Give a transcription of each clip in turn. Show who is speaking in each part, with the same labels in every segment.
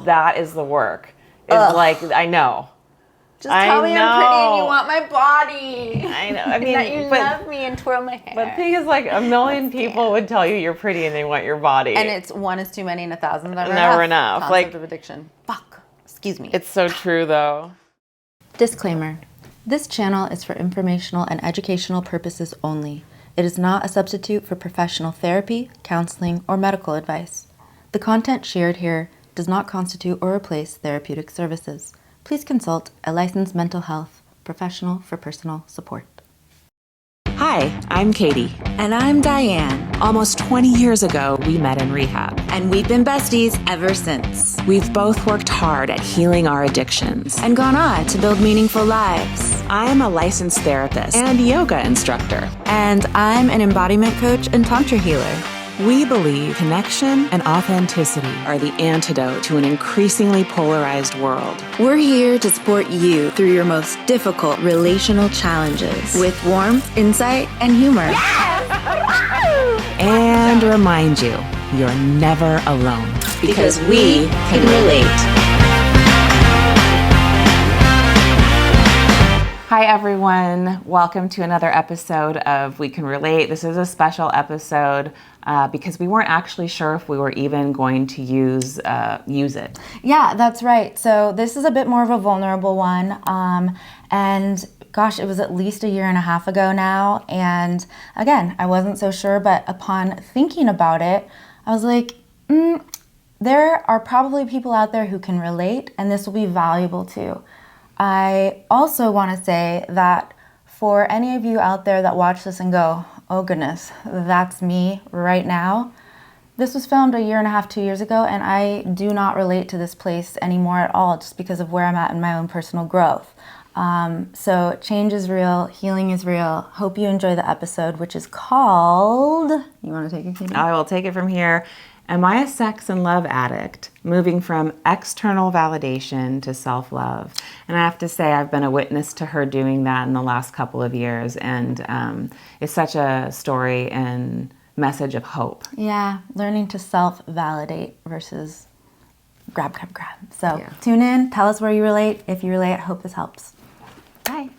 Speaker 1: that is the work. It's like, I know.
Speaker 2: Just tell me I'm pretty and you want my body.
Speaker 1: I know. I mean,
Speaker 2: that you love me and twirl my hair.
Speaker 1: But the thing is, like, a million people would tell you you're pretty and they want your body.
Speaker 2: And it's one is too many and 1,000 is
Speaker 1: never enough.
Speaker 2: Concept
Speaker 1: like
Speaker 2: of addiction. Fuck. Excuse me.
Speaker 1: It's so true, though.
Speaker 2: Disclaimer. This channel is for informational and educational purposes only. It is not a substitute for professional therapy, counseling, or medical advice. The content shared here does not constitute or replace therapeutic services. Please consult a licensed mental health professional for personal support.
Speaker 1: Hi, I'm Katie.
Speaker 2: And I'm Diane.
Speaker 1: Almost 20 years ago, we met in rehab.
Speaker 2: And we've been besties ever since.
Speaker 1: We've both worked hard at healing our addictions.
Speaker 2: And gone on to build meaningful lives.
Speaker 1: I am a licensed therapist and yoga instructor.
Speaker 2: And I'm an embodiment coach and tantra healer.
Speaker 1: We believe connection and authenticity are the antidote to an increasingly polarized world.
Speaker 2: We're here to support you through your most difficult relational challenges with warmth, insight, and humor.
Speaker 1: Yes! And remind you, you're never alone.
Speaker 2: Because we can relate.
Speaker 1: Hi, everyone. Welcome to another episode of We Can Relate. This is a special episode because we weren't actually sure if we were even going to use it.
Speaker 2: Yeah, that's right. So this is a bit more of a vulnerable one. And gosh, it was at least a year and a half ago now. And again, I wasn't so sure, but upon thinking about it, I was like, there are probably people out there who can relate, and this will be valuable too. I also want to say that for any of you out there that watch this and go, oh goodness, that's me right now. This was filmed a year and a half, 2 years ago, and I do not relate to this place anymore at all just because of where I'm at in my own personal growth. So change is real, healing is real. Hope you enjoy the episode, which is called, you want to take it, Katie?
Speaker 1: I will take it from here. Am I a sex and love addict, moving from external validation to self-love? And I have to say, I've been a witness to her doing that in the last couple of years, and it's such a story and message of hope.
Speaker 2: Yeah, learning to self-validate versus grab. So Tune in, tell us where you relate. If you relate, I hope this helps. Bye.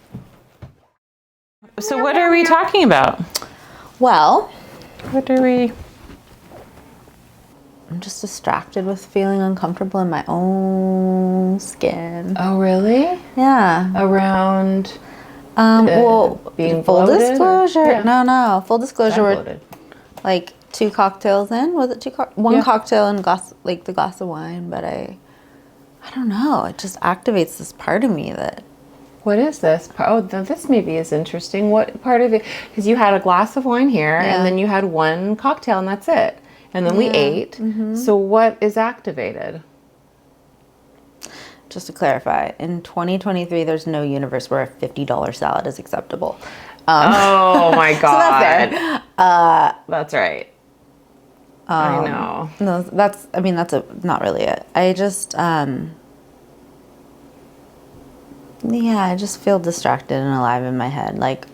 Speaker 1: So what are we talking about?
Speaker 2: Well, I'm just distracted with feeling uncomfortable in my own skin.
Speaker 1: Oh, really?
Speaker 2: Yeah.
Speaker 1: Around being
Speaker 2: full
Speaker 1: bloated,
Speaker 2: disclosure.
Speaker 1: Yeah.
Speaker 2: No. Full disclosure.
Speaker 1: We're
Speaker 2: like 2 cocktails in. Was it one cocktail and the glass of wine? But I don't know. It just activates this part of me that.
Speaker 1: What is this? Oh, this maybe is interesting. What part of it? Because you had a glass of wine here, and then you had one cocktail, and that's it. And then we ate. Mm-hmm. So what is activated?
Speaker 2: Just to clarify, in 2023, there's no universe where a $50 salad is acceptable.
Speaker 1: Oh my God.
Speaker 2: So that's fair.
Speaker 1: That's right. I know.
Speaker 2: No, that's not really it. I just, I just feel distracted and alive in my head. Like,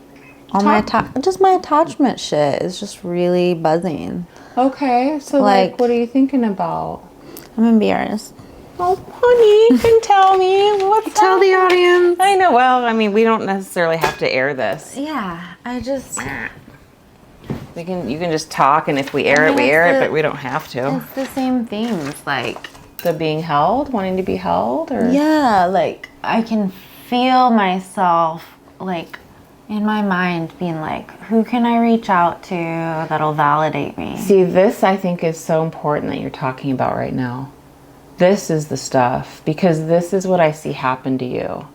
Speaker 2: all my attachment shit is just really buzzing.
Speaker 1: Okay, so like what are you thinking about?
Speaker 2: I'm embarrassed.
Speaker 1: Oh, honey, you can tell me.
Speaker 2: Tell the audience.
Speaker 1: I know. Well, I mean, we don't necessarily have to air this.
Speaker 2: Yeah,
Speaker 1: You can just talk, and if we air it, we air it, but we don't have to.
Speaker 2: It's the same things, like
Speaker 1: the being held, wanting to be held, or
Speaker 2: like I can feel myself like. In my mind, being like, who can I reach out to that'll validate me?
Speaker 1: See, this I think is so important that you're talking about right now. This is the stuff, because this is what I see happen to you.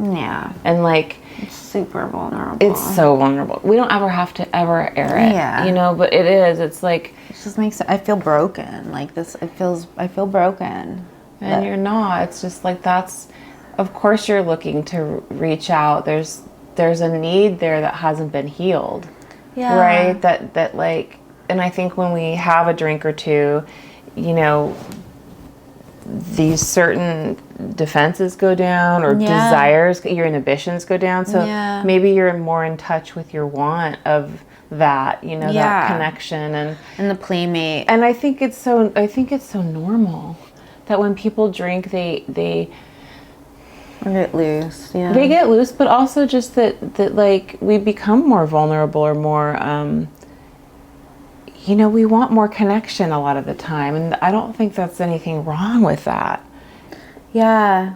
Speaker 2: Yeah.
Speaker 1: And like...
Speaker 2: It's super vulnerable.
Speaker 1: It's so vulnerable. We don't ever have to ever air it.
Speaker 2: Yeah.
Speaker 1: You know, but it is. It's like...
Speaker 2: It just makes it... I feel broken. Like this, I feel broken.
Speaker 1: And you're not. It's just like that's... Of course you're looking to reach out. There's a need there that hasn't been healed.
Speaker 2: Yeah.
Speaker 1: Right? That like, and I think when we have a drink or two, you know, these certain defenses go down or desires, your inhibitions go down. So maybe you're more in touch with your want of that, you know, that connection and
Speaker 2: the playmate.
Speaker 1: And I think it's so normal that when people drink, they
Speaker 2: get loose. Yeah.
Speaker 1: they get loose, but also just that like we become more vulnerable or more, we want more connection a lot of the time. And I don't think that's anything wrong with that.
Speaker 2: Yeah.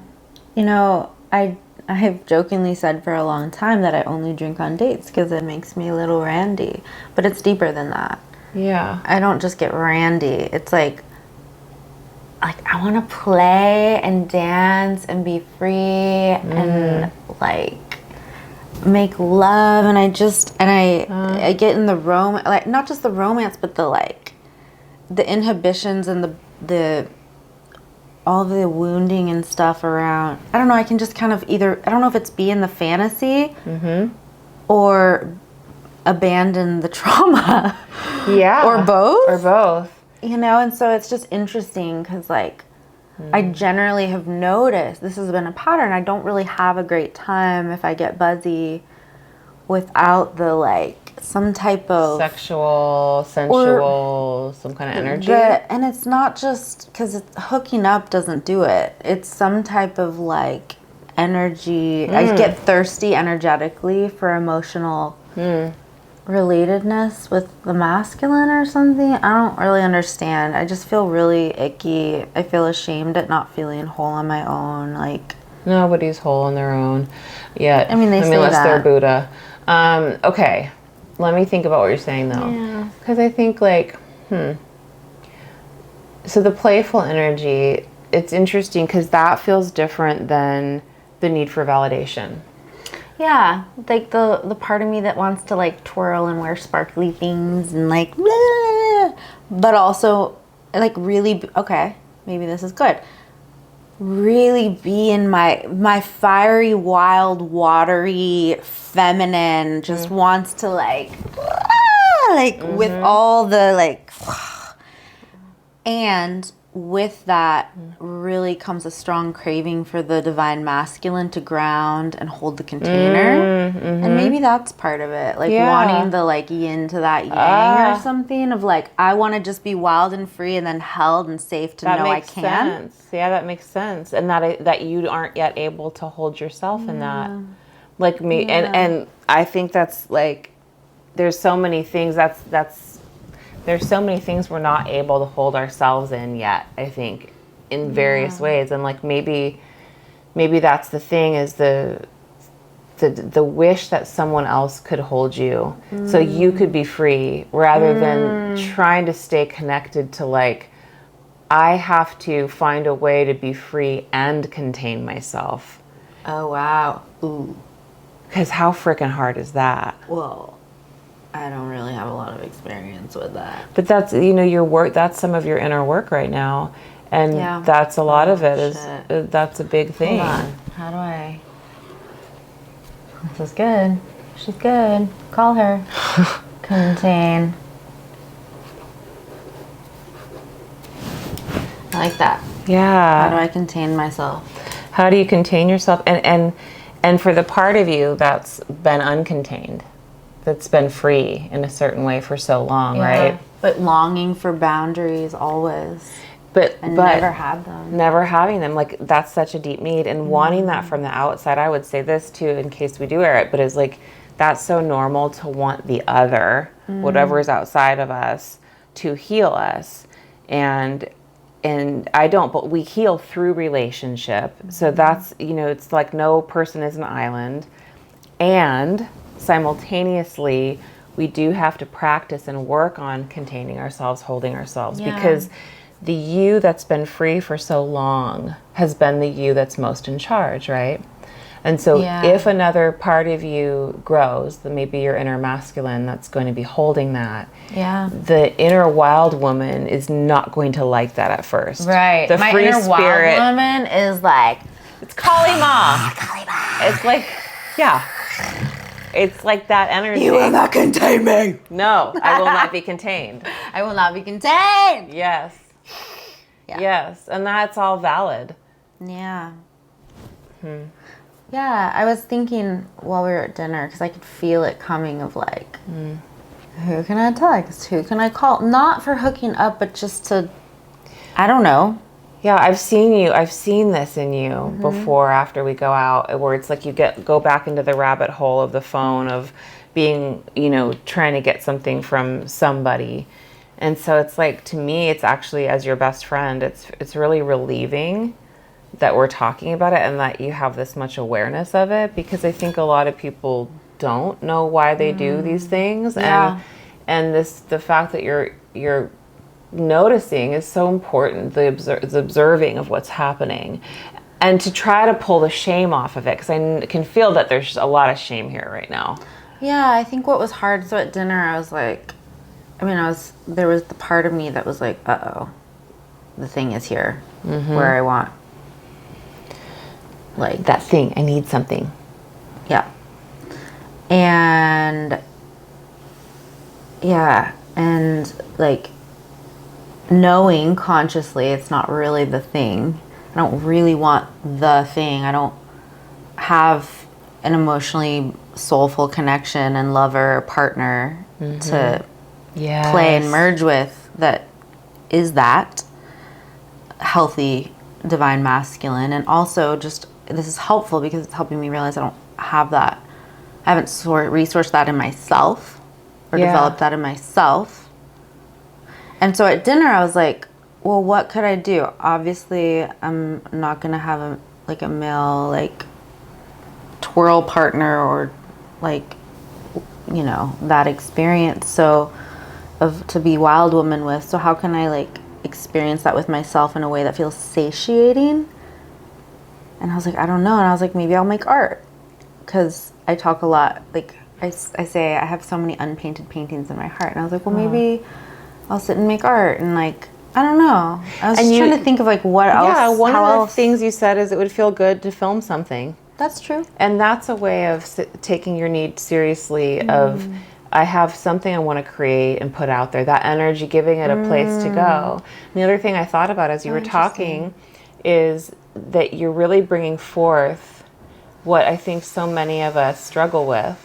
Speaker 2: I have jokingly said for a long time that I only drink on dates because it makes me a little randy. But it's deeper than that.
Speaker 1: Yeah.
Speaker 2: I don't just get randy. It's like I want to play and dance and be free and like make love, and I get in the romance, like not just the romance, but the inhibitions and the all the wounding and stuff around. I don't know. I can just kind of I don't know if it's be in the fantasy or abandon the trauma.
Speaker 1: Yeah.
Speaker 2: Or both.
Speaker 1: Or both.
Speaker 2: And so it's just interesting because, I generally have noticed this has been a pattern. I don't really have a great time if I get buzzy without the, some type of
Speaker 1: Sexual, sensual, some kind of energy.
Speaker 2: And it's not just because hooking up doesn't do it. It's some type of, energy. I get thirsty energetically for emotional relatedness with the masculine or something. I don't really understand. I just feel really icky. I feel ashamed at not feeling whole on my own.
Speaker 1: Nobody's whole on their own yet.
Speaker 2: I mean, they say
Speaker 1: unless
Speaker 2: that.
Speaker 1: they're Buddha. Okay, let me think about what you're saying though, because I think so the playful energy, it's interesting because that feels different than the need for validation.
Speaker 2: Yeah, the part of me that wants to twirl and wear sparkly things and blah, but also really okay, maybe this is good. Really be in my fiery, wild, watery, feminine, just wants to with all the and with that really comes a strong craving for the divine masculine to ground and hold the container. And maybe that's part of it. Wanting the yin to that yang or something of I want to just be wild and free and then held and safe to know I can.
Speaker 1: Sense. Yeah, that makes sense. And that you aren't yet able to hold yourself in that. Like me. And I think that's there's so many things there's so many things we're not able to hold ourselves in yet, I think, in various ways. And maybe that's the thing, is the wish that someone else could hold you so you could be free, rather than trying to stay connected to I have to find a way to be free and contain myself.
Speaker 2: Oh, wow. Ooh.
Speaker 1: Because how freaking hard is that?
Speaker 2: Well, I don't really have a lot of experience with that.
Speaker 1: But that's, your work, that's some of your inner work right now. And that's a lot of it that's a big thing.
Speaker 2: Hold on. How do I? This is good. She's good. Call her. Contain. I like that.
Speaker 1: Yeah.
Speaker 2: How do I contain myself?
Speaker 1: How do you contain yourself? And for the part of you that's been uncontained, that's been free in a certain way for so long, right?
Speaker 2: But longing for boundaries always.
Speaker 1: But
Speaker 2: never had them.
Speaker 1: Never having them. That's such a deep need. And wanting that from the outside, I would say this too, in case we do air it, but is that's so normal to want the other, whatever is outside of us, to heal us. And I don't, but we heal through relationship. So that's, it's no person is an island. And simultaneously, we do have to practice and work on containing ourselves, holding ourselves, because the you that's been free for so long has been the you that's most in charge, right? And so if another part of you grows, then maybe your inner masculine that's going to be holding that. Yeah. The inner wild woman is not going to like that at first.
Speaker 2: Right.
Speaker 1: The
Speaker 2: My
Speaker 1: free
Speaker 2: inner
Speaker 1: spirit,
Speaker 2: wild woman is
Speaker 1: it's Kali Ma. It's it's that energy.
Speaker 2: You will not contain me.
Speaker 1: No, I will not be contained.
Speaker 2: I will not be contained.
Speaker 1: Yes. Yeah. Yes, and that's all valid.
Speaker 2: Yeah. Yeah, I was thinking while we were at dinner, because I could feel it coming of who can I text? Who can I call? Not for hooking up, but just to, I don't know,
Speaker 1: Yeah, I've seen this in you before after we go out, where it's like you go back into the rabbit hole of the phone of being, trying to get something from somebody. And so it's like, to me, it's actually, as your best friend, it's really relieving that we're talking about it and that you have this much awareness of it, because I think a lot of people don't know why they do these things.
Speaker 2: Yeah.
Speaker 1: And the fact that you're noticing is so important, the observing of what's happening, and to try to pull the shame off of it, because I can feel that there's a lot of shame here right now.
Speaker 2: Yeah, I think what was hard, so at dinner I was like, there was the part of me that was like, uh-oh, the thing is here, where I want, like,
Speaker 1: That thing, I need something.
Speaker 2: yeah. And like, knowing consciously it's not really the thing. I don't really want the thing. I don't have an emotionally soulful connection and lover or partner to play and merge with that is that healthy divine masculine. And also, just, this is helpful because it's helping me realize I don't have that. I haven't resourced that in myself or developed that in myself. And so at dinner, I was like, well, what could I do? Obviously, I'm not going to have a male, like, twirl partner or, like, that experience. So, to be wild woman with. So how can I, like, experience that with myself in a way that feels satiating? And I was like, I don't know. And I was like, maybe I'll make art. Because I talk a lot, like, I say I have so many unpainted paintings in my heart. And I was like, well, maybe I'll sit and make art, and, like, I don't know. I was just trying to think of, like, what else.
Speaker 1: Yeah, one of the things you said is it would feel good to film something.
Speaker 2: That's true.
Speaker 1: And that's a way of taking your need seriously, of, I have something I want to create and put out there. That energy, giving it a place to go. And the other thing I thought about as you were talking is that you're really bringing forth what I think so many of us struggle with.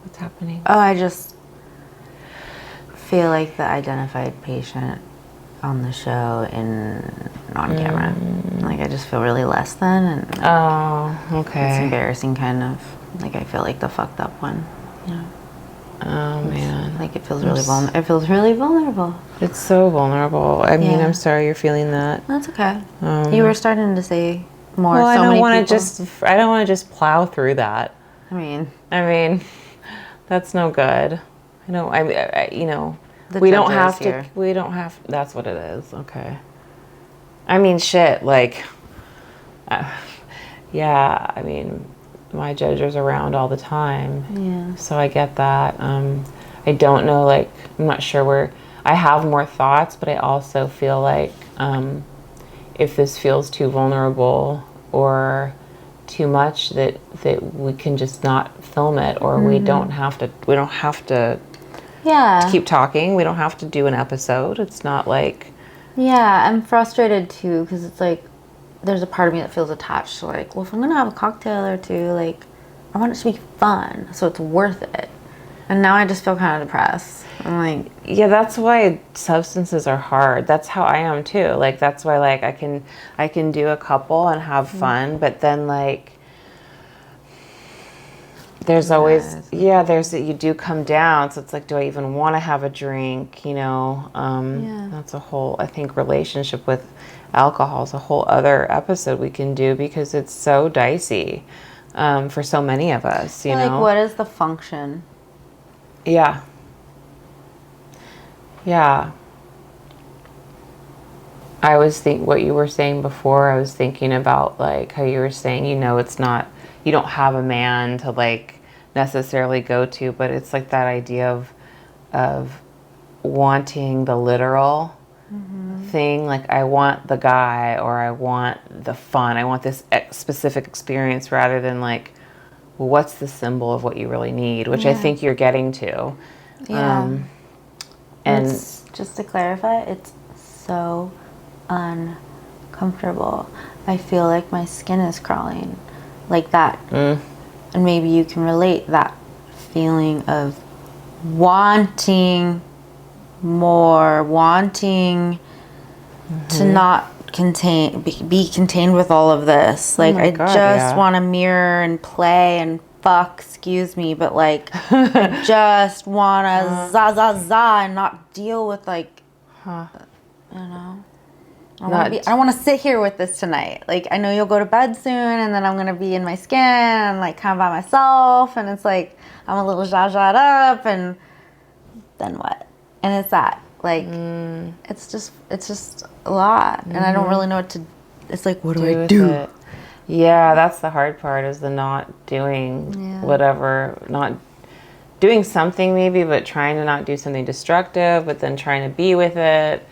Speaker 1: What's happening?
Speaker 2: Oh, I just feel like the identified patient on the show and on camera. Like, I just feel really less than, and
Speaker 1: okay.
Speaker 2: It's embarrassing, kind of. Like, I feel like the fucked up one. Yeah.
Speaker 1: Oh, man.
Speaker 2: Like, it feels really vulnerable. It feels really vulnerable.
Speaker 1: It's so vulnerable. I mean, I'm sorry you're feeling that.
Speaker 2: That's okay. You were starting to say more.
Speaker 1: Well,
Speaker 2: I don't want
Speaker 1: to just plow through that.
Speaker 2: I mean,
Speaker 1: that's no good. We don't have to. We don't have. That's what it is. Okay. I mean, shit. Like, yeah. I mean, my judger's around all the time.
Speaker 2: Yeah.
Speaker 1: So I get that. I don't know. Like, I'm not sure where. I have more thoughts, but I also feel like if this feels too vulnerable or too much, that we can just not film it, or we don't have to keep talking. We don't have to do an episode. It's not like,
Speaker 2: I'm frustrated too, because it's like there's a part of me that feels attached to, like, well, if I'm gonna have a cocktail or two, like, I want it to be fun, so it's worth it. And now I just feel kind of depressed. I'm like,
Speaker 1: yeah, that's why substances are hard. That's how I am too. Like, that's why, like, I can do a couple and have fun, but then, like, there's always, you do come down. So it's like, do I even want to have a drink? That's a whole, I think, relationship with alcohol is a whole other episode we can do, because it's so dicey for so many of us, you know?
Speaker 2: Like, what is the function?
Speaker 1: Yeah. Yeah. I was what you were saying before, I was thinking about, like, how you were saying, it's not, you don't have a man to, like, necessarily go to, but it's like that idea of wanting the literal thing. Like, I want the guy, or I want the fun, I want this specific experience, rather than, like, well, what's the symbol of what you really need, which I think you're getting to.
Speaker 2: And just to clarify, it's so uncomfortable. I feel like my skin is crawling, like that. And maybe you can relate that feeling of wanting more wanting to not be contained with all of this. Like, I just want to mirror and play and fuck, excuse me, but like, I just want to za and not deal with like, you know. I want to sit here with this tonight. Like, I know you'll go to bed soon, and then I'm going to be in my skin and, like, kind of by myself. And it's like, I'm a little zha-zha'd up, and then what? And it's that. Like, it's just a lot. And I don't really know what to, it's like, what do I do?
Speaker 1: Yeah, that's the hard part, is the not doing whatever, not doing something maybe, but trying to not do something destructive, but then trying to be with it.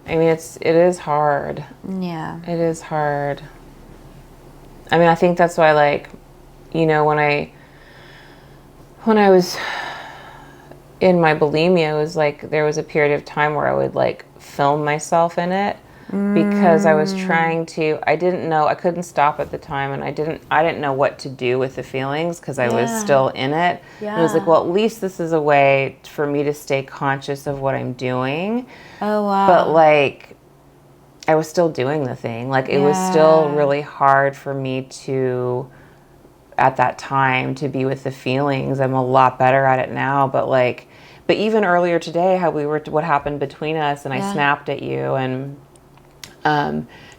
Speaker 1: I mean, it is hard.
Speaker 2: Yeah.
Speaker 1: It is hard. I mean, I think that's why, like, you know, when I was in my bulimia, it was like, there was a period of time where I would like film myself in it because I was trying to, I didn't know, I couldn't stop at the time, and I didn't know what to do with the feelings because I was still in it. And I was like, well, at least this is a way for me to stay conscious of what I'm doing.
Speaker 2: Oh, wow.
Speaker 1: But like, I was still doing the thing. Like, it was still really hard for me to, at that time, to be with the feelings. I'm a lot better at it now, but like, but even earlier today, what happened between us, and I snapped at you, and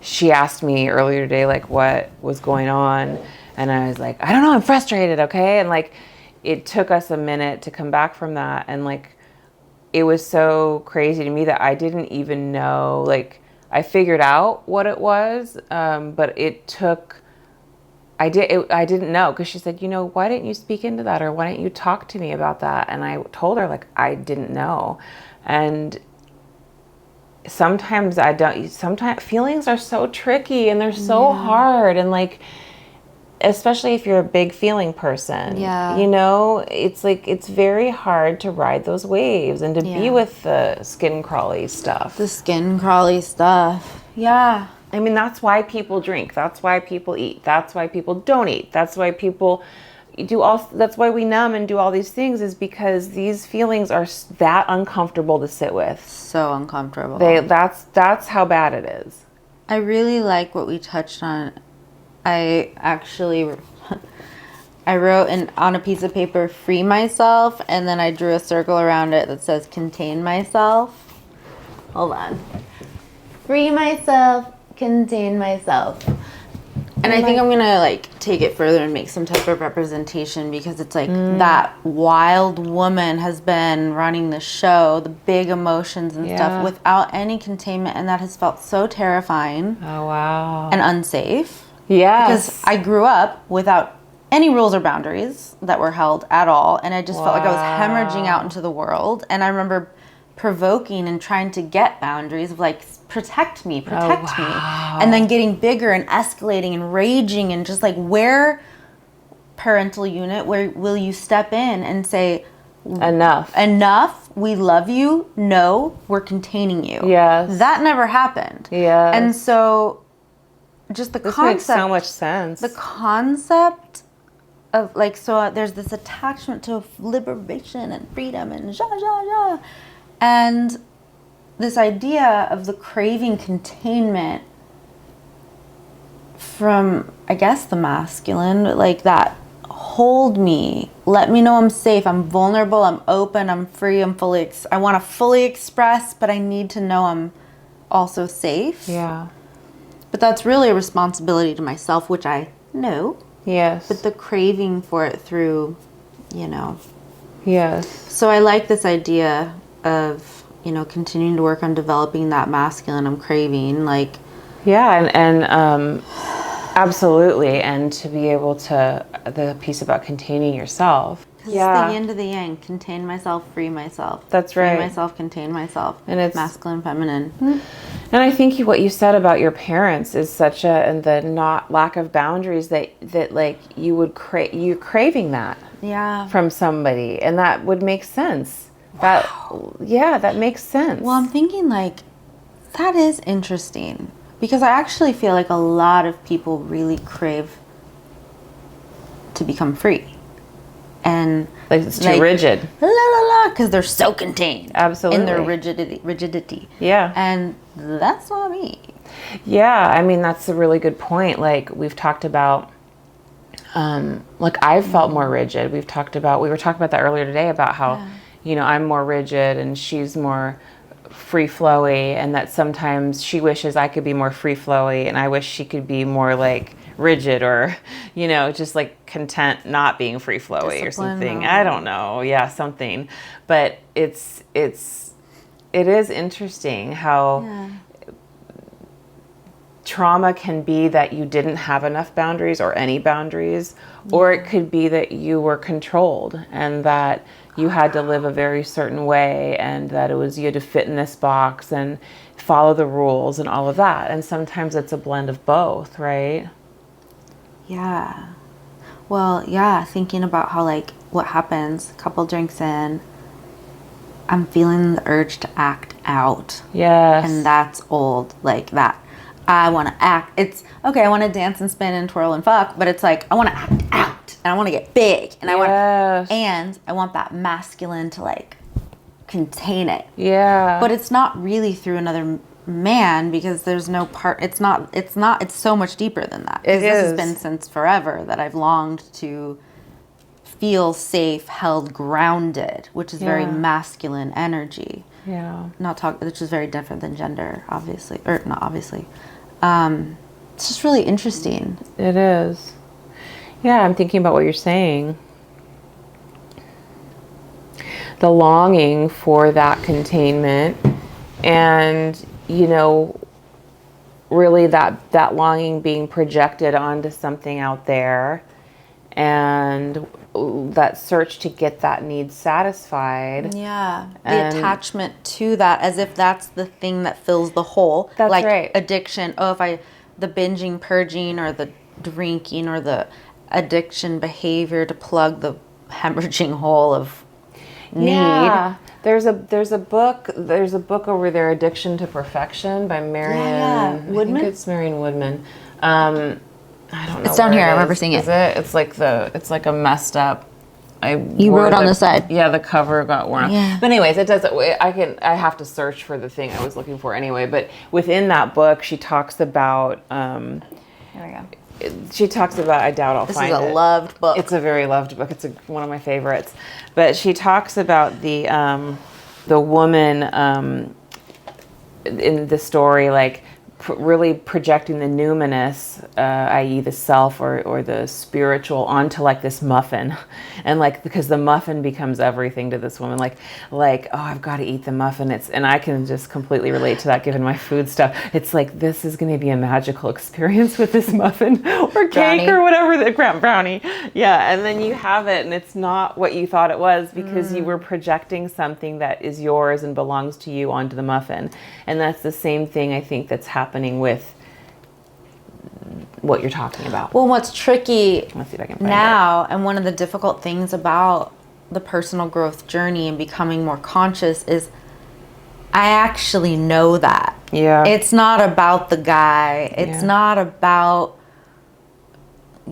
Speaker 1: she asked me earlier today, like, what was going on, and I was like, I don't know, I'm frustrated, okay? And like, it took us a minute to come back from that, and like, it was so crazy to me that I didn't even know, like, I figured out what it was, but it took, I didn't know, because she said, you know, why didn't you speak into that, or why didn't you talk to me about that? And I told her, like, I didn't know. And sometimes feelings are so tricky, and they're so hard, and like, especially if you're a big feeling person, you know, it's like, it's very hard to ride those waves and to be with the skin crawly stuff.
Speaker 2: Yeah.
Speaker 1: I mean, that's why people drink. That's why people eat. That's why people don't eat. That's why people that's why we numb and do all these things, is because these feelings are that uncomfortable to sit with.
Speaker 2: So uncomfortable.
Speaker 1: That's how bad it is.
Speaker 2: I really like what we touched on. I wrote on a piece of paper, free myself, and then I drew a circle around it that says contain myself. Hold on. Free myself, contain myself. And I think I'm gonna like take it further and make some type of representation, because it's like that wild woman has been running the show, the big emotions and stuff, without any containment, and that has felt so terrifying.
Speaker 1: Oh, wow.
Speaker 2: And unsafe.
Speaker 1: Yes.
Speaker 2: Because I grew up without any rules or boundaries that were held at all, and I just felt like I was hemorrhaging out into the world. And I remember provoking and trying to get boundaries of like, protect me, and then getting bigger and escalating and raging, and just like, where, parental unit, where will you step in and say, enough, we love you, no, we're containing you.
Speaker 1: Yes.
Speaker 2: That never happened.
Speaker 1: Yeah.
Speaker 2: And so just this makes
Speaker 1: so much sense.
Speaker 2: The concept of like, so there's this attachment to liberation and freedom and and this idea of the craving containment from, I guess, the masculine, like that, hold me, let me know I'm safe, I'm vulnerable, I'm open, I'm free, I'm fully, I want to fully express, but I need to know I'm also safe.
Speaker 1: Yeah.
Speaker 2: But that's really a responsibility to myself, which I know.
Speaker 1: Yes.
Speaker 2: But the craving for it through, you know.
Speaker 1: Yes.
Speaker 2: So I like this idea of, you know, continuing to work on developing that masculine I'm craving, like.
Speaker 1: Yeah, and absolutely, and to be able to, the piece about containing yourself.
Speaker 2: Yeah. It's the yin to the yang. Contain myself, free myself.
Speaker 1: That's right.
Speaker 2: Free myself, contain myself.
Speaker 1: And it's
Speaker 2: masculine, feminine.
Speaker 1: And I think what you said about your parents is such and the lack of boundaries that like you're craving that.
Speaker 2: Yeah.
Speaker 1: From somebody, and that would make sense. Wow. That makes sense.
Speaker 2: Well, I'm thinking like, that is interesting, because I actually feel like a lot of people really crave to become free. and
Speaker 1: Like it's too rigid.
Speaker 2: La la la, because they're so contained.
Speaker 1: Absolutely.
Speaker 2: In their rigidity.
Speaker 1: Yeah.
Speaker 2: And that's not me.
Speaker 1: Yeah, I mean, that's a really good point. Like we've talked about, like I've felt more rigid. We were talking about that earlier today about how, you know, I'm more rigid and she's more free flowy, and that sometimes she wishes I could be more free flowy and I wish she could be more like rigid, or, you know, just like content not being free flowy or something. I don't know. Yeah, something. But it is interesting how trauma can be that you didn't have enough boundaries or any boundaries, or it could be that you were controlled and that you had to live a very certain way, and that it was you had to fit in this box and follow the rules and all of that. And sometimes it's a blend of both, right?
Speaker 2: Yeah. Well, yeah, thinking about how, like, what happens, a couple drinks in, I'm feeling the urge to act out.
Speaker 1: Yes.
Speaker 2: And that's old, like that. I want to act. It's, okay, I want to dance and spin and twirl and fuck, but it's like, I want to act out. And I want to get big. And I want that masculine to, like, contain it.
Speaker 1: Yeah.
Speaker 2: But it's not really through another man, because there's no part, it's so much deeper than that.
Speaker 1: It is.
Speaker 2: This has been since forever that I've longed to feel safe, held, grounded, which is very masculine energy.
Speaker 1: Yeah.
Speaker 2: Which is very different than gender, obviously, or not obviously. It's just really interesting.
Speaker 1: It is. Yeah, I'm thinking about what you're saying. The longing for that containment, and, you know, really that longing being projected onto something out there, and that search to get that need satisfied.
Speaker 2: Yeah. The attachment to that, as if that's the thing that fills the hole.
Speaker 1: That's
Speaker 2: like
Speaker 1: right.
Speaker 2: Addiction. Oh, the binging, purging, or the drinking, or the addiction behavior to plug the hemorrhaging hole of need.
Speaker 1: Yeah. There's a book over there, Addiction to Perfection, by Marion.
Speaker 2: Woodman?
Speaker 1: I think it's Marion Woodman. I don't know.
Speaker 2: It's down
Speaker 1: where
Speaker 2: here.
Speaker 1: it
Speaker 2: I remember
Speaker 1: is.
Speaker 2: seeing it.
Speaker 1: Is it? It's like a messed up.
Speaker 2: You wrote on the side.
Speaker 1: Yeah, the cover got worn out.
Speaker 2: Yeah.
Speaker 1: But anyways, it doesn't. I have to search for the thing I was looking for anyway. But within that book, she talks about.
Speaker 2: Here we go.
Speaker 1: She talks about. I doubt I'll find it.
Speaker 2: This is a loved book.
Speaker 1: It's a very loved book. It's one of my favorites. But she talks about the woman in the story, like really projecting the numinous, i.e. the self or the spiritual, onto like this muffin, and like, because the muffin becomes everything to this woman, like oh, I've got to eat the muffin. And I can just completely relate to that given my food stuff. It's like, this is going to be a magical experience with this muffin or cake
Speaker 2: Brownie.
Speaker 1: or whatever, the brownie. Yeah, and then you have it and it's not what you thought it was, because you were projecting something that is yours and belongs to you onto the muffin. And that's the same thing I think that's happening with what you're talking about.
Speaker 2: Well, what's tricky
Speaker 1: Let's see if I can find
Speaker 2: now, and one of the difficult things about the personal growth journey and becoming more conscious, is I actually know that.
Speaker 1: Yeah.
Speaker 2: It's not about the guy. It's not about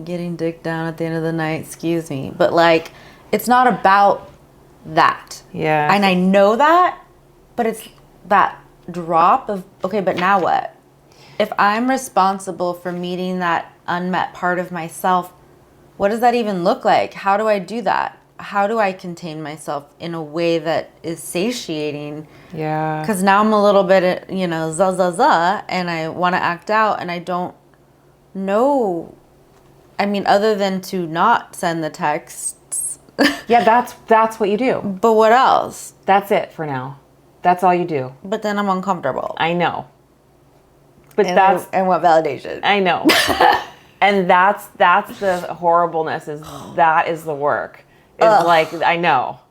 Speaker 2: getting dick down at the end of the night, excuse me. But like, it's not about that.
Speaker 1: Yeah.
Speaker 2: And I know that, but it's that drop of, okay, but now what? If I'm responsible for meeting that unmet part of myself, what does that even look like? How do I do that? How do I contain myself in a way that is satiating?
Speaker 1: Yeah.
Speaker 2: Because now I'm a little bit, and I want to act out, and I don't know. I mean, other than to not send the texts.
Speaker 1: Yeah, that's what you do.
Speaker 2: But what else?
Speaker 1: That's it for now. That's all you do.
Speaker 2: But then I'm uncomfortable.
Speaker 1: I know. But
Speaker 2: And what validation?
Speaker 1: I know. And that's the horribleness, is that is the work. It's like, I know.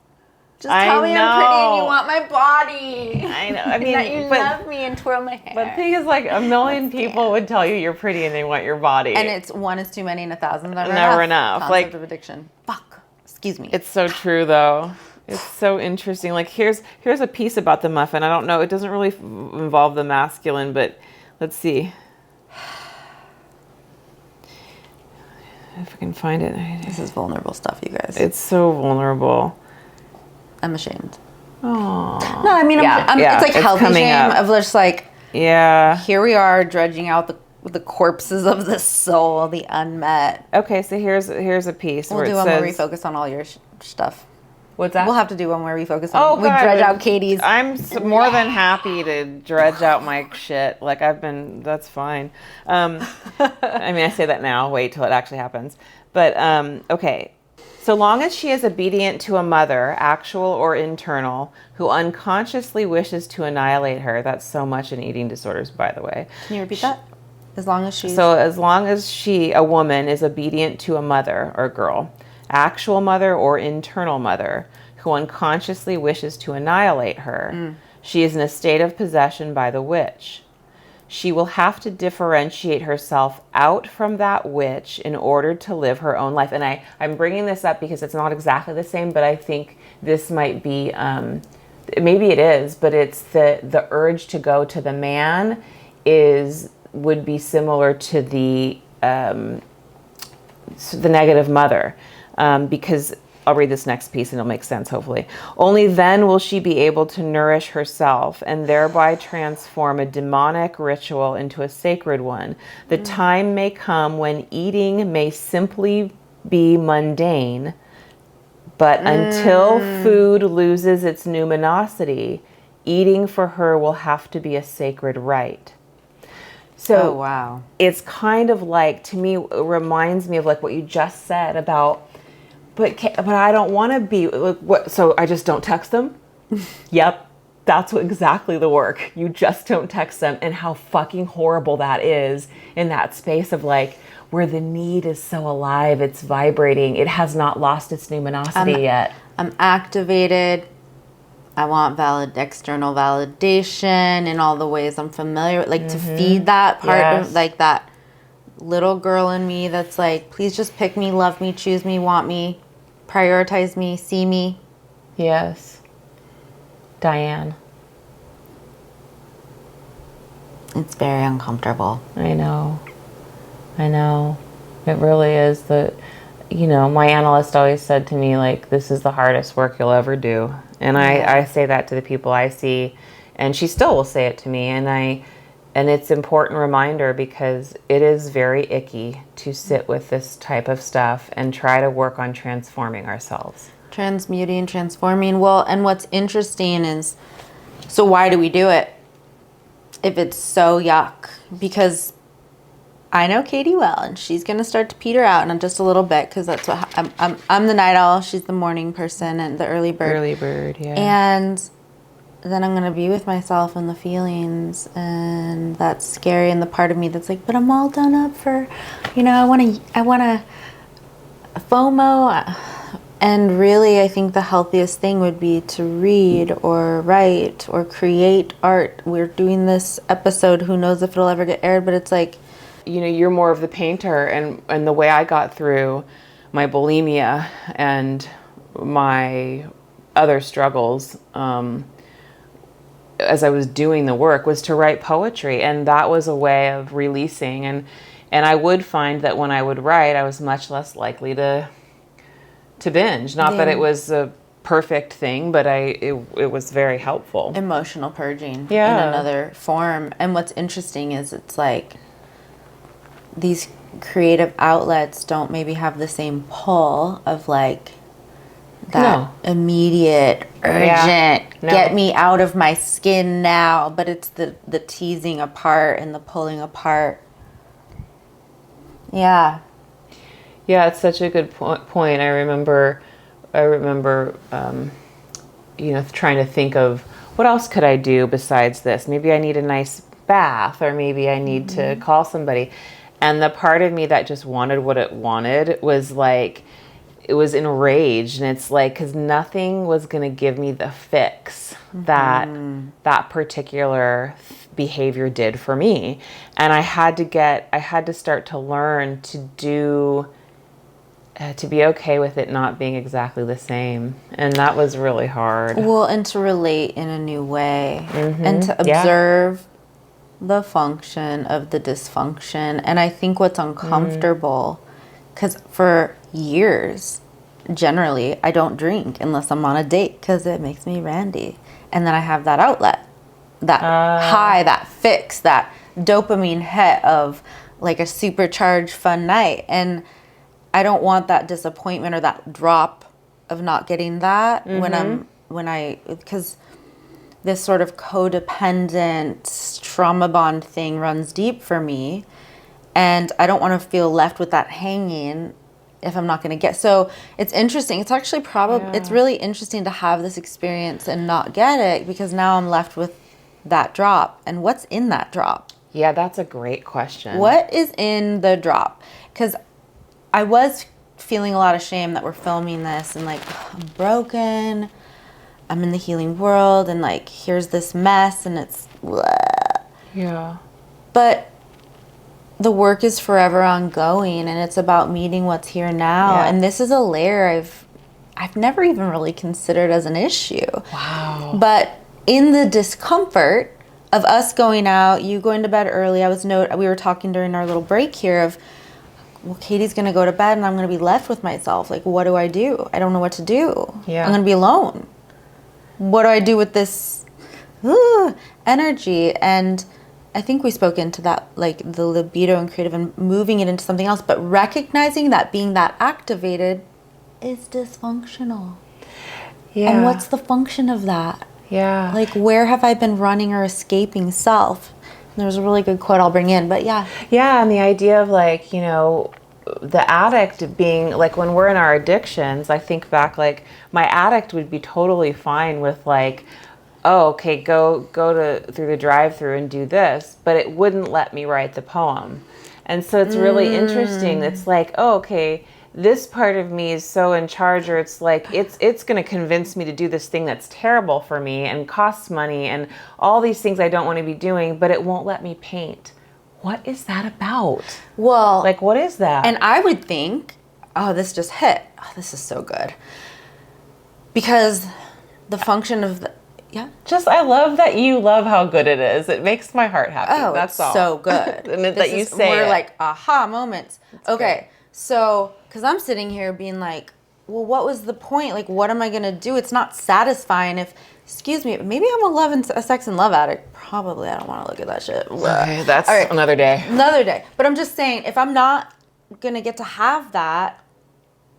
Speaker 2: Just tell me I'm pretty and you want my body.
Speaker 1: I know. I mean,
Speaker 2: that you love me and twirl my hair.
Speaker 1: But the thing is, like, a million people would tell you you're pretty and they want your body.
Speaker 2: And it's one is too many and 1,000 never
Speaker 1: Never enough.
Speaker 2: Concept
Speaker 1: Like,
Speaker 2: of addiction. Fuck. Excuse me.
Speaker 1: it's so true, though. It's so interesting. Like, here's a piece about the muffin. I don't know. It doesn't really involve the masculine, but let's see. if I can find it.
Speaker 2: This is vulnerable stuff, you guys.
Speaker 1: It's so vulnerable.
Speaker 2: I'm ashamed.
Speaker 1: Aww.
Speaker 2: No, I mean, it's like healthy shame of just like, here we are dredging out the corpses of the soul, the unmet.
Speaker 1: Okay, so here's a piece
Speaker 2: We'll
Speaker 1: where
Speaker 2: do
Speaker 1: it
Speaker 2: one
Speaker 1: says,
Speaker 2: where we focus on all your stuff.
Speaker 1: What's that?
Speaker 2: We'll have to do one where we focus on, we dredge out Katie's.
Speaker 1: I'm more than happy to dredge out my shit. Like that's fine. I mean, I say that now, wait till it actually happens. But, okay. So long as she is obedient to a mother, actual or internal, who unconsciously wishes to annihilate her. That's so much in eating disorders, by the way.
Speaker 2: Can you repeat that? As long as she's...
Speaker 1: So as long as a woman, is obedient to a mother or girl, actual mother or internal mother, who unconsciously wishes to annihilate her, she is in a state of possession by the witch. She will have to differentiate herself out from that witch in order to live her own life. And I'm bringing this up because it's not exactly the same, but I think this might be, maybe it is, but it's the urge to go to the man would be similar to the negative mother, because I'll read this next piece and it'll make sense, hopefully. Only then will she be able to nourish herself and thereby transform a demonic ritual into a sacred one. The time may come when eating may simply be mundane, but until food loses its numinosity, eating for her will have to be a sacred rite. So
Speaker 2: wow.
Speaker 1: It's kind of like, to me, it reminds me of like what you just said about, but I don't want to be, what? So I just don't text them? Yep, that's exactly the work. You just don't text them, and how fucking horrible that is in that space of like, where the need is so alive, it's vibrating, it has not lost its numinosity yet.
Speaker 2: I'm activated. I want external validation in all the ways I'm familiar with, like to feed that part of like that little girl in me that's like, please just pick me, love me, choose me, want me, prioritize me, see me.
Speaker 1: Yes. Diane.
Speaker 2: It's very uncomfortable.
Speaker 1: I know. It really is. My analyst always said to me, like, this is the hardest work you'll ever do. And I say that to the people I see, and she still will say it to me. And it's an important reminder because it is very icky to sit with this type of stuff and try to work on transforming ourselves.
Speaker 2: Transmuting, transforming. Well, and what's interesting is, so why do we do it if it's so yuck? Because I know Katie well, and she's going to start to peter out in just a little bit because that's what I'm the night owl. She's the morning person and the early bird.
Speaker 1: Early bird, yeah.
Speaker 2: And then I'm going to be with myself and the feelings, and that's scary. And the part of me that's like, but I'm all done up for, I want to FOMO. And really, I think the healthiest thing would be to read or write or create art. We're doing this episode. Who knows if it'll ever get aired, but it's like,
Speaker 1: you're more of the painter, and the way I got through my bulimia and my other struggles as I was doing the work was to write poetry, and that was a way of releasing, and I would find that when I would write, I was much less likely to binge. Not that it was a perfect thing, but it was very helpful.
Speaker 2: Emotional purging in another form. And what's interesting is it's like these creative outlets don't maybe have the same pull of like that immediate, urgent, get me out of my skin now, but it's the teasing apart and the pulling apart. Yeah, it's
Speaker 1: such a good point. I remember trying to think of what else could I do besides this. Maybe I need a nice bath, or maybe I need to call somebody. And the part of me that just wanted what it wanted was like, it was enraged. And it's like, because nothing was going to give me the fix that particular behavior did for me. And I had to start to learn to be okay with it not being exactly the same. And that was really hard.
Speaker 2: Well, and to relate in a new way and to observe the function of the dysfunction. And I think what's uncomfortable, because for years, generally, I don't drink unless I'm on a date because it makes me randy. And then I have that outlet, that high, that fix, that dopamine hit of like a supercharged fun night. And I don't want that disappointment or that drop of not getting that because this sort of codependent trauma bond thing runs deep for me. And I don't want to feel left with that hanging if I'm not going to get. So it's interesting. It's actually it's really interesting to have this experience and not get it, because now I'm left with that drop. And what's in that drop?
Speaker 1: Yeah, that's a great question.
Speaker 2: What is in the drop? Because I was feeling a lot of shame that we're filming this and like, I'm broken. I'm in the healing world and like, here's this mess and it's bleh.
Speaker 1: Yeah.
Speaker 2: But the work is forever ongoing, and it's about meeting what's here now.
Speaker 1: Yeah.
Speaker 2: And this is a layer I've never even really considered as an issue.
Speaker 1: Wow.
Speaker 2: But in the discomfort of us going out, you going to bed early, we were talking during our little break here of, well, Katie's going to go to bed and I'm going to be left with myself. Like, what do? I don't know what to do.
Speaker 1: Yeah.
Speaker 2: I'm going to be alone. What do I do with this energy? And I think we spoke into that, like the libido and creative and moving it into something else, but recognizing that being that activated is dysfunctional.
Speaker 1: Yeah.
Speaker 2: And what's the function of that?
Speaker 1: Yeah.
Speaker 2: Like, where have I been running or escaping self? And there's a really good quote I'll bring in, but yeah.
Speaker 1: Yeah, and the idea of like, you know, the addict being like, when we're in our addictions, I think back, like my addict would be totally fine with like, oh, okay, go through the drive-through and do this, but it wouldn't let me write the poem. And so it's really interesting. It's like, oh, okay, this part of me is so in charge, or it's like, it's going to convince me to do this thing that's terrible for me and costs money and all these things I don't want to be doing, but it won't let me paint. What is that about?
Speaker 2: Well,
Speaker 1: Like, what is that?
Speaker 2: and I would think, oh, this just hit. Oh, this is so good. Because the function of the,
Speaker 1: I love that you love how good it is. It makes my heart happy.
Speaker 2: Oh,
Speaker 1: That's
Speaker 2: it's
Speaker 1: all.
Speaker 2: so good.
Speaker 1: And that you say
Speaker 2: more
Speaker 1: it.
Speaker 2: like aha moments.
Speaker 1: That's
Speaker 2: okay,
Speaker 1: great.
Speaker 2: so because I'm sitting here being like, well, what was the point? Like, what am I gonna do? It's not satisfying. If, excuse me, maybe I'm a sex and love addict. Probably, I don't want to look at that shit.
Speaker 1: Okay, that's
Speaker 2: All right.
Speaker 1: another day.
Speaker 2: Another day. But I'm just saying, if I'm not gonna get to have that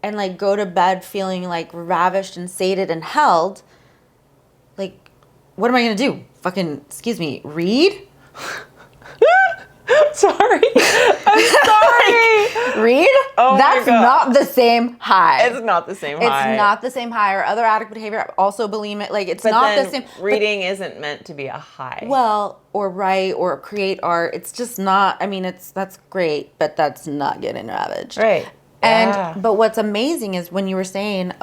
Speaker 2: and like go to bed feeling like ravished and sated and held, like, what am I gonna do? Fucking, excuse me, read?
Speaker 1: Sorry. I'm sorry.
Speaker 2: Read?
Speaker 1: Oh my
Speaker 2: That's
Speaker 1: God.
Speaker 2: not the same high.
Speaker 1: It's not the same high.
Speaker 2: It's not the same high. Or other addict behavior, also bulimic. Like, it's
Speaker 1: But
Speaker 2: not
Speaker 1: then
Speaker 2: the same.
Speaker 1: reading isn't meant to be a high.
Speaker 2: Well, or write or create art. It's just not, I mean, that's great, but that's not getting ravaged.
Speaker 1: Right. Yeah.
Speaker 2: But what's amazing is when you were saying,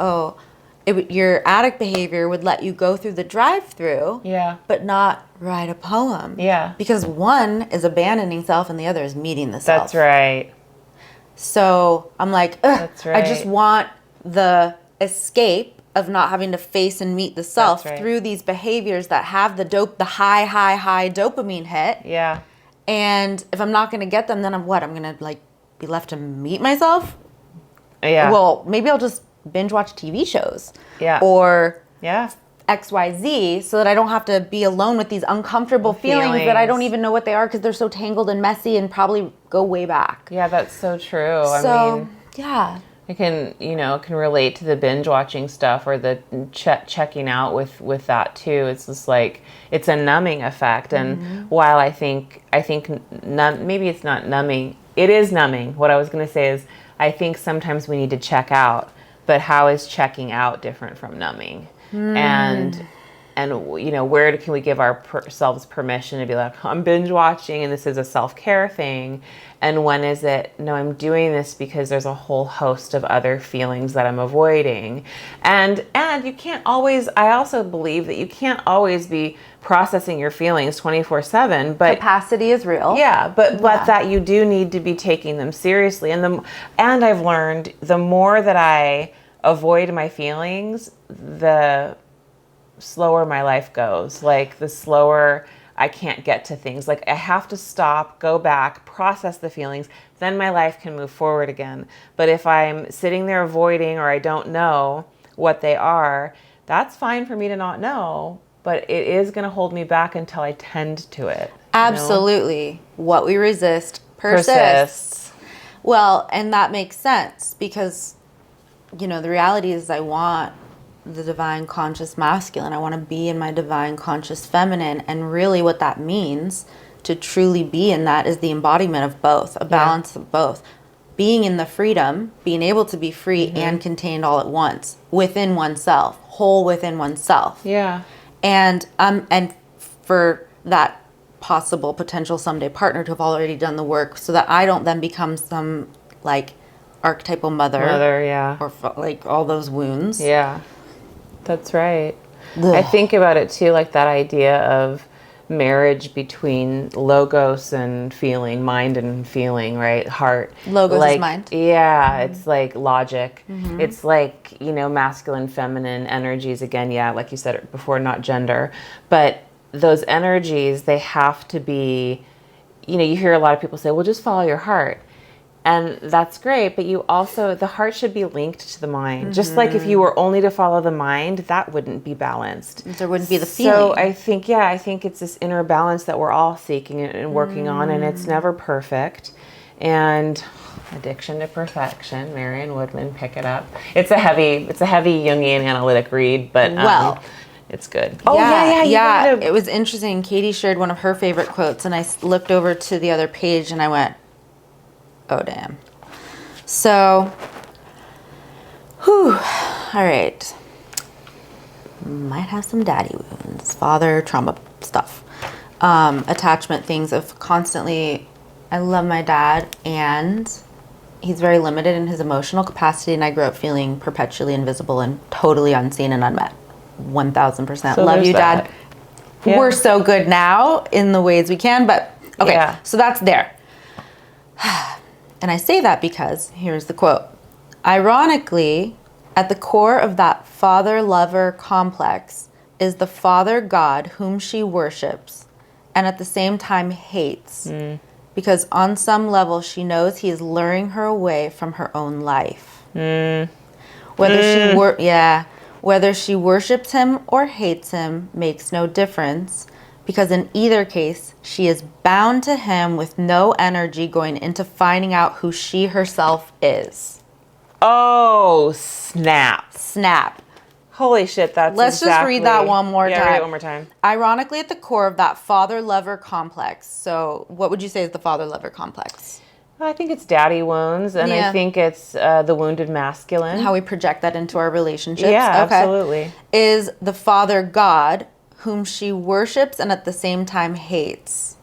Speaker 2: your addict behavior would let you go through the drive-through,
Speaker 1: Yeah.
Speaker 2: but not write a poem.
Speaker 1: Yeah.
Speaker 2: Because one is abandoning self and the other is meeting the self.
Speaker 1: That's right.
Speaker 2: So I'm like, ugh,
Speaker 1: That's right.
Speaker 2: I just want the escape of not having to face and meet the self
Speaker 1: That's right.
Speaker 2: through these behaviors that have the high dopamine hit.
Speaker 1: Yeah.
Speaker 2: And if I'm not going to get them, then I'm going to like be left to meet myself?
Speaker 1: Yeah.
Speaker 2: Well, maybe I'll just binge watch TV shows.
Speaker 1: Yeah.
Speaker 2: Or
Speaker 1: Yeah.
Speaker 2: XYZ, so that I don't have to be alone with these uncomfortable feelings that I don't even know what they are because they're so tangled and messy and probably go way back.
Speaker 1: Yeah, that's so true.
Speaker 2: So,
Speaker 1: I mean,
Speaker 2: yeah.
Speaker 1: I can relate to the binge watching stuff or the checking out with that too. It's just like, it's a numbing effect. And while I think maybe it's not numbing, it is numbing. What I was going to say is, I think sometimes we need to check out, but how is checking out different from numbing? And where can we give ourselves permission to be like, I'm binge watching and this is a self-care thing, and when is it, no, I'm doing this because there's a whole host of other feelings that I'm avoiding, and you can't always, I also believe that you can't always be processing your feelings 24/7, but
Speaker 2: capacity is real.
Speaker 1: Yeah, but that you do need to be taking them seriously, and I've learned the more that I avoid my feelings, the slower my life goes. Like, the slower I can't get to things. Like I have to stop, go back, process the feelings, then my life can move forward again. But if I'm sitting there avoiding or I don't know what they are, that's fine for me to not know, but it is going to hold me back until I tend to it.
Speaker 2: Absolutely. What we resist persists. Well, and that makes sense because, the reality is I want the divine conscious masculine. I want to be in my divine conscious feminine. And really what that means to truly be in that is the embodiment of both, a balance of both. Being in the freedom, being able to be free and contained all at once within oneself, whole within oneself.
Speaker 1: Yeah.
Speaker 2: And for that possible potential someday partner to have already done the work so that I don't then become some like archetypal mother, or like all those wounds.
Speaker 1: Yeah, that's right.
Speaker 2: Ugh.
Speaker 1: I think about it too, like that idea of marriage between logos and feeling, mind and feeling, right? Heart.
Speaker 2: Logos
Speaker 1: like,
Speaker 2: is mind.
Speaker 1: Yeah, it's like logic. It's like, masculine, feminine energies again. Yeah, like you said before, not gender. But those energies, they have to be, you hear a lot of people say, well, just follow your heart. And that's great, but the heart should be linked to the mind. Just like if you were only to follow the mind, that wouldn't be balanced.
Speaker 2: There wouldn't be the feeling.
Speaker 1: So I think it's this inner balance that we're all seeking and working on, and it's never perfect. And Addiction to Perfection, Marion Woodman, pick it up. It's a heavy Jungian analytic read, but it's good. Oh
Speaker 2: yeah. It was interesting. Katie shared one of her favorite quotes, and I looked over to the other page, and I went, oh, damn. So, all right. Might have some daddy wounds, father trauma stuff, attachment things of constantly, I love my dad, and he's very limited in his emotional capacity, and I grew up feeling perpetually invisible and totally unseen and unmet. 1,000%.
Speaker 1: So
Speaker 2: love you,
Speaker 1: that.
Speaker 2: Dad.
Speaker 1: Yeah.
Speaker 2: We're so good now in the ways we can, but okay, so that's there. And I say that because, here's the quote, ironically, at the core of that father-lover complex is the father God whom she worships and at the same time hates, because on some level she knows he is luring her away from her own life. Whether she worships him or hates him makes no difference, because in either case, she is bound to him with no energy going into finding out who she herself is.
Speaker 1: Oh, snap.
Speaker 2: Snap.
Speaker 1: Holy shit, that's
Speaker 2: Let's just read that one more time.
Speaker 1: Yeah, read it one more time.
Speaker 2: Ironically, at the core of that father-lover complex. So what would you say is the father-lover complex?
Speaker 1: I think it's daddy wounds, and I think it's the wounded masculine.
Speaker 2: How we project that into our relationships.
Speaker 1: Yeah, absolutely.
Speaker 2: Is the father God whom she worships and at the same time hates.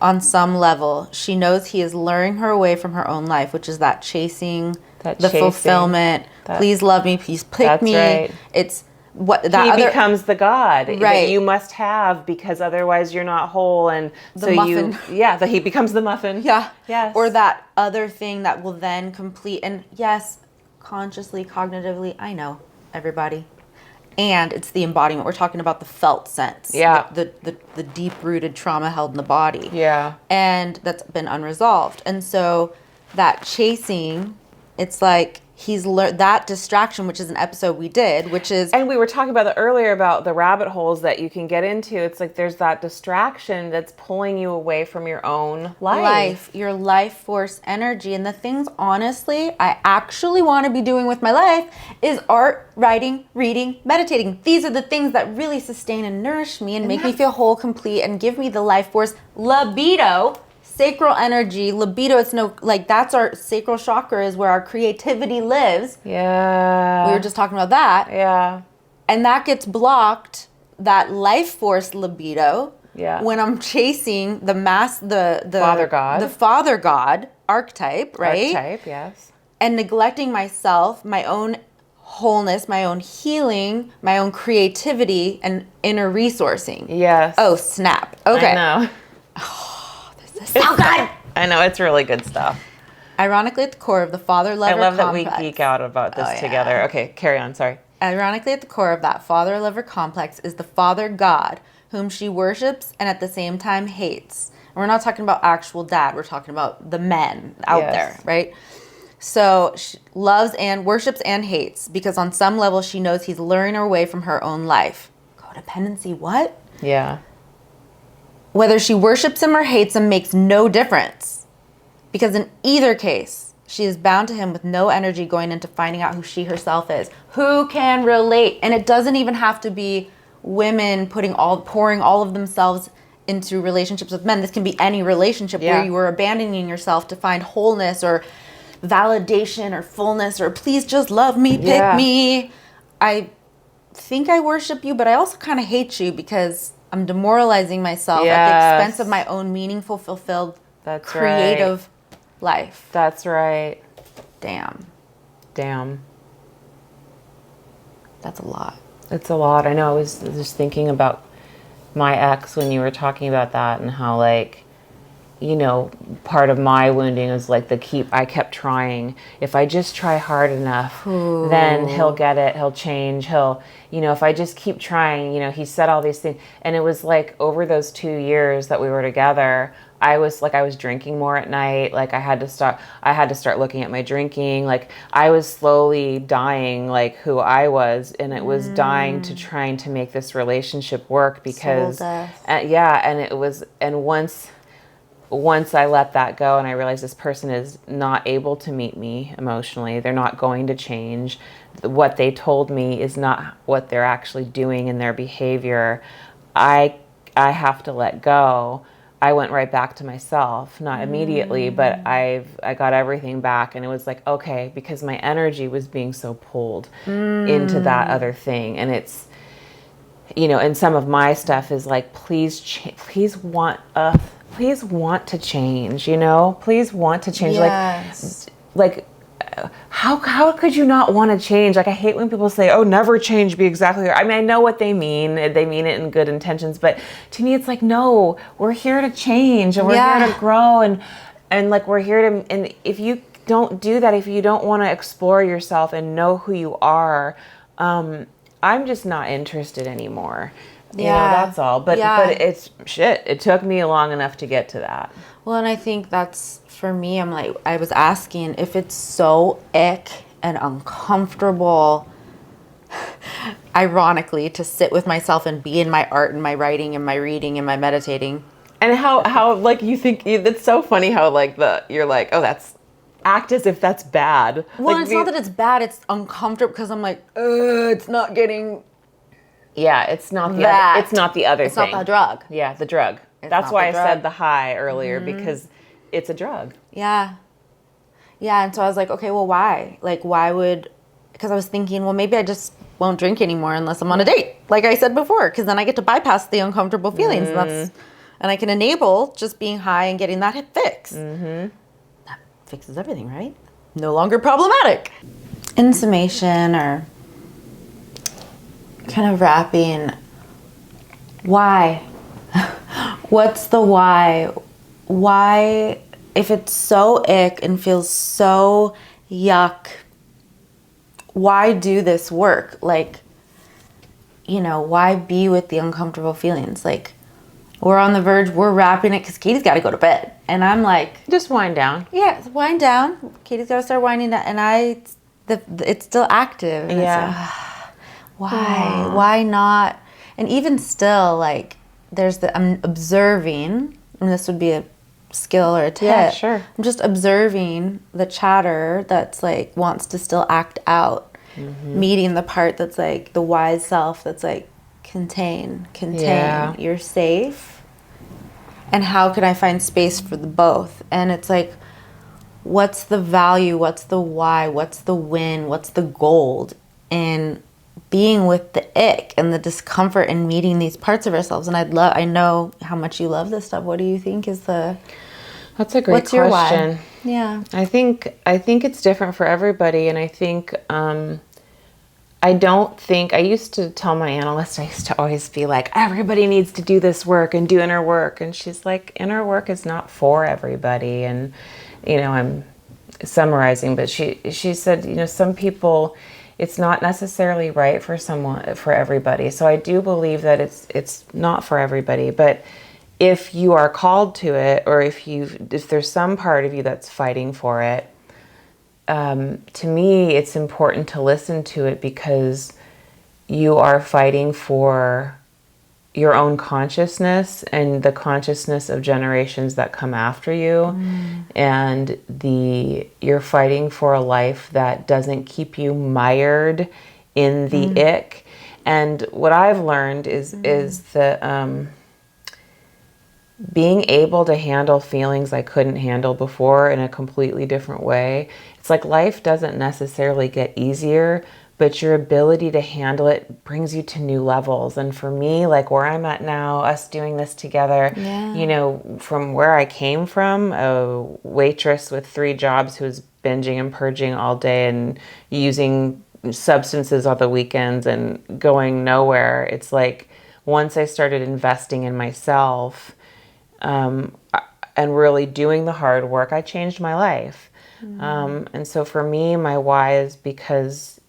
Speaker 2: On some level, she knows he is luring her away from her own life, which is that chasing, fulfillment. Please love me, please pick me.
Speaker 1: Right.
Speaker 2: It's what that
Speaker 1: he becomes the God
Speaker 2: that
Speaker 1: you must have, because otherwise you're not whole, and
Speaker 2: the muffin.
Speaker 1: He becomes the muffin.
Speaker 2: Yeah.
Speaker 1: Yes.
Speaker 2: Or that other thing that will then complete. And yes, consciously, cognitively, I know, everybody. And it's the embodiment. We're talking about the felt sense.
Speaker 1: Yeah.
Speaker 2: The deep-rooted trauma held in the body.
Speaker 1: Yeah.
Speaker 2: And that's been unresolved. And so that chasing, it's like he's learned that distraction, which is an episode we did, which is...
Speaker 1: And we were talking about earlier about the rabbit holes that you can get into. It's like there's that distraction that's pulling you away from your own life.
Speaker 2: Your life force energy. And the things, honestly, I actually want to be doing with my life is art, writing, reading, meditating. These are the things that really sustain and nourish me and make me feel whole, complete, and give me the life force. Libido, sacral energy, libido, it's that's our sacral chakra, is where our creativity lives.
Speaker 1: Yeah.
Speaker 2: We were just talking about that.
Speaker 1: Yeah.
Speaker 2: And that gets blocked, that life force libido, when I'm chasing the father God archetype, right?
Speaker 1: Archetype, yes.
Speaker 2: And neglecting myself, my own wholeness, my own healing, my own creativity, and inner resourcing.
Speaker 1: Yes.
Speaker 2: Oh, snap. Okay.
Speaker 1: I know.
Speaker 2: So good.
Speaker 1: I know, it's really good stuff.
Speaker 2: Ironically, at the core of the father-lover
Speaker 1: I love
Speaker 2: complex,
Speaker 1: that we geek out about this together. Okay, carry on, sorry.
Speaker 2: Ironically, at the core of that father-lover complex is the father God whom she worships and at the same time hates. And we're not talking about actual dad. We're talking about the men out there, right? So she loves and worships and hates because on some level she knows he's luring her away from her own life. Codependency, what?
Speaker 1: Yeah.
Speaker 2: Whether she worships him or hates him makes no difference. Because in either case, she is bound to him with no energy going into finding out who she herself is. Who can relate? And it doesn't even have to be women pouring all of themselves into relationships with men. This can be any relationship where you were abandoning yourself to find wholeness or validation or fullness or please just love me, pick me. I think I worship you, but I also kind of hate you because I'm demoralizing myself at the expense of my own meaningful, fulfilled, creative life.
Speaker 1: That's right.
Speaker 2: Damn. That's a lot.
Speaker 1: It's a lot. I know. I was just thinking about my ex when you were talking about that and how, like, you know, part of my wounding is like I kept trying. If I just try hard enough, then he'll get it. He'll change. If I just keep trying, he said all these things. And it was like over those 2 years that we were together, I was drinking more at night. Like I had to start looking at my drinking. Like I was slowly dying, like who I was. And it was dying to trying to make this relationship work because, once I let that go and I realized this person is not able to meet me emotionally, they're not going to change. What they told me is not what they're actually doing in their behavior. I have to let go. I went right back to myself, not immediately, but I got everything back. And it was like, okay, because my energy was being so pulled into that other thing. And it's, and some of my stuff is like, please want to change, please want to change.
Speaker 2: Yes.
Speaker 1: Like how could you not want to change? Like I hate when people say, oh, never change, be exactly. I mean, I know what they mean. They mean it in good intentions, but to me, it's like, no, we're here to change and we're here to grow and like we're here to, and if you don't do that, if you don't want to explore yourself and know who you are, I'm just not interested anymore. That's all. But it's shit. It took me long enough to get to that.
Speaker 2: Well, and I think that's, for me, I'm like, I was asking if it's so ick and uncomfortable, ironically, to sit with myself and be in my art and my writing and my reading and my meditating.
Speaker 1: And how like you think, it's so funny how like you're like, oh, act as if that's bad.
Speaker 2: Well,
Speaker 1: like,
Speaker 2: it's not that it's bad, it's uncomfortable because I'm like, it's not getting...
Speaker 1: Yeah, it's not the other, it's not the other
Speaker 2: it's
Speaker 1: thing.
Speaker 2: It's not the drug.
Speaker 1: Yeah, the drug. That's why I said the high earlier, because it's a drug.
Speaker 2: Yeah. Yeah, and so I was like, okay, well, why? Like, because I was thinking, well, maybe I just won't drink anymore unless I'm on a date, like I said before, because then I get to bypass the uncomfortable feelings. And I can enable just being high and getting that fix. That fixes everything, right? No longer problematic. In summation, or kind of wrapping, why? What's the why? Why, if it's so ick and feels so yuck, why do this work? Like, why be with the uncomfortable feelings? Like, we're on the verge, we're wrapping it because Katie's got to go to bed. And I'm like...
Speaker 1: Just wind down.
Speaker 2: Yeah, wind down. Katie's got to start winding down. And it's still active. And why? Aww. Why not? And even still, like, I'm observing, and this would be a skill or a tip.
Speaker 1: Yeah, sure.
Speaker 2: I'm just observing the chatter that's like wants to still act out, meeting the part that's like the wise self that's like, contain, you're safe. And how can I find space for the both? And it's like, what's the value? What's the why? What's the win? What's the gold in being with the ick and the discomfort and meeting these parts of ourselves? And I know how much you love this stuff. What do you think is that's
Speaker 1: a great question.
Speaker 2: Your why? Yeah.
Speaker 1: I think it's different for everybody. And I think, I used to tell my analyst, I used to always be like, everybody needs to do this work and do inner work. And she's like, inner work is not for everybody. And, I'm summarizing, but she said, some people, it's not necessarily right for everybody. So I do believe that it's not for everybody, but if you are called to it, or if there's some part of you that's fighting for it, to me, it's important to listen to it, because you are fighting for your own consciousness and the consciousness of generations that come after you. And you're fighting for a life that doesn't keep you mired in the ick. And what I've learned is that being able to handle feelings I couldn't handle before in a completely different way. It's like life doesn't necessarily get easier, but your ability to handle it brings you to new levels. And for me, like where I'm at now, us doing this together, you know, from where I came from, a waitress with 3 jobs who was binging and purging all day and using substances on the weekends and going nowhere. It's like once I started investing in myself, and really doing the hard work, I changed my life. And so for me, my why is because,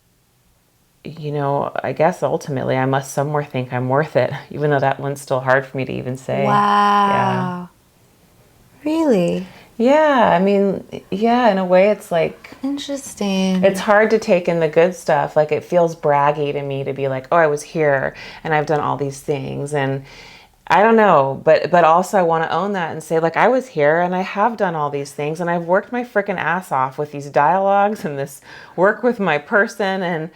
Speaker 1: you know, I guess ultimately I must somewhere think I'm worth it, even though that one's still hard for me to even say.
Speaker 2: Wow. Really?
Speaker 1: Yeah, I mean, yeah, in a way it's like...
Speaker 2: Interesting.
Speaker 1: It's hard to take in the good stuff. Like it feels braggy to me to be like, oh, I was here and I've done all these things. And I don't know, but also I want to own that and say, like, I was here and I have done all these things and I've worked my freaking ass off with these dialogues and this work with my person, and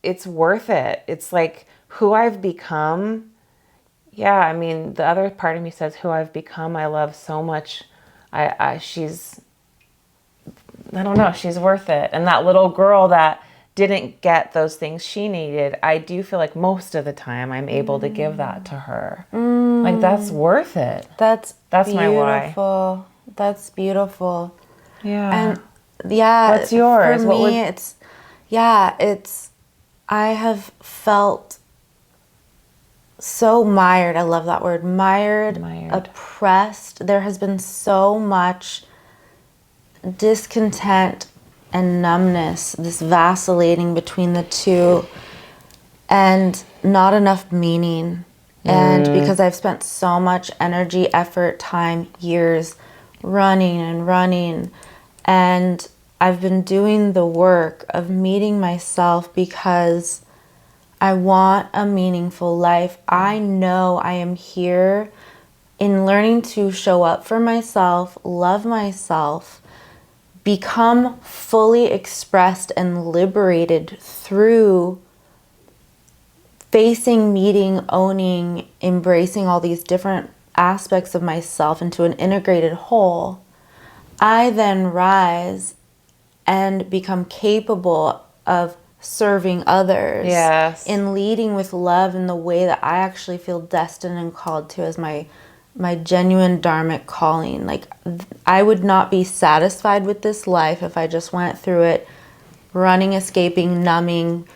Speaker 1: it's worth it. It's like who I've become. Yeah, I mean, the other part of me says who I've become, I love so much. She's, I don't know, she's worth it. And that little girl that didn't get those things she needed, I do feel like most of the time I'm able to give that to her. Like that's worth it. That's my why.
Speaker 2: That's beautiful.
Speaker 1: Yeah.
Speaker 2: And yeah,
Speaker 1: what's yours?
Speaker 2: For me, it's I have felt so mired. I love that word. Mired, oppressed. There has been so much discontent and numbness, this vacillating between the two, and not enough meaning. And because I've spent so much energy, effort, time, years running, and I've been doing the work of meeting myself because I want a meaningful life. I know I am here in learning to show up for myself, love myself, become fully expressed and liberated through facing, meeting, owning, embracing all these different aspects of myself into an integrated whole. I then rise and become capable of serving others, in leading with love in the way that I actually feel destined and called to as my genuine dharmic calling. Like I would not be satisfied with this life if I just went through it running, escaping, numbing,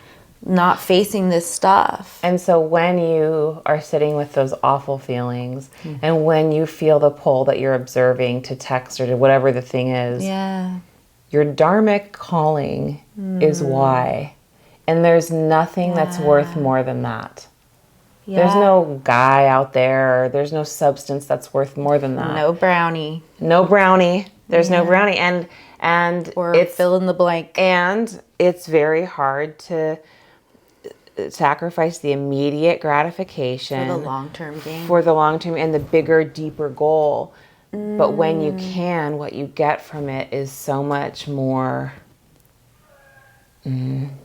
Speaker 2: not facing this stuff.
Speaker 1: And so when you are sitting with those awful feelings, and when you feel the pull that you're observing to text or to whatever the thing is, your dharmic calling is why. And there's nothing that's worth more than that. There's no guy out there, or there's no substance that's worth more than that.
Speaker 2: No brownie.
Speaker 1: There's no brownie. And
Speaker 2: or
Speaker 1: it's
Speaker 2: fill in the blank.
Speaker 1: And it's very hard to sacrifice the immediate gratification
Speaker 2: for the long-term gain.
Speaker 1: For the long-term and the bigger, deeper goal. But when you can, what you get from it is so much more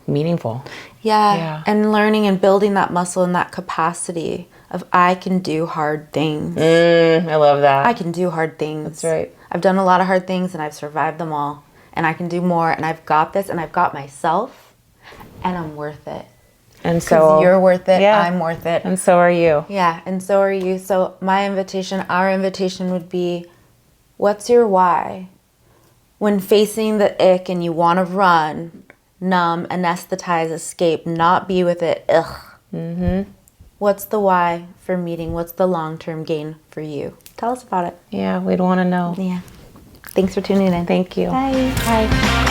Speaker 1: meaningful.
Speaker 2: Yeah. And learning and building that muscle and that capacity of I can do hard things.
Speaker 1: I love that.
Speaker 2: I can do hard things.
Speaker 1: That's right.
Speaker 2: I've done a lot of hard things and I've survived them all. And I can do more, and I've got this, and I've got myself, and I'm worth it.
Speaker 1: And so
Speaker 2: you're worth it, I'm worth it.
Speaker 1: And so are you.
Speaker 2: Yeah, and so are you. So my invitation, our invitation would be, what's your why? When facing the ick and you want to run, numb, anesthetize, escape, not be with it, what's the why for meeting? What's the long-term gain for you? Tell us about it.
Speaker 1: Yeah, we'd want to know.
Speaker 2: Yeah. Thanks for tuning in.
Speaker 1: Thank you.
Speaker 2: Bye. Bye.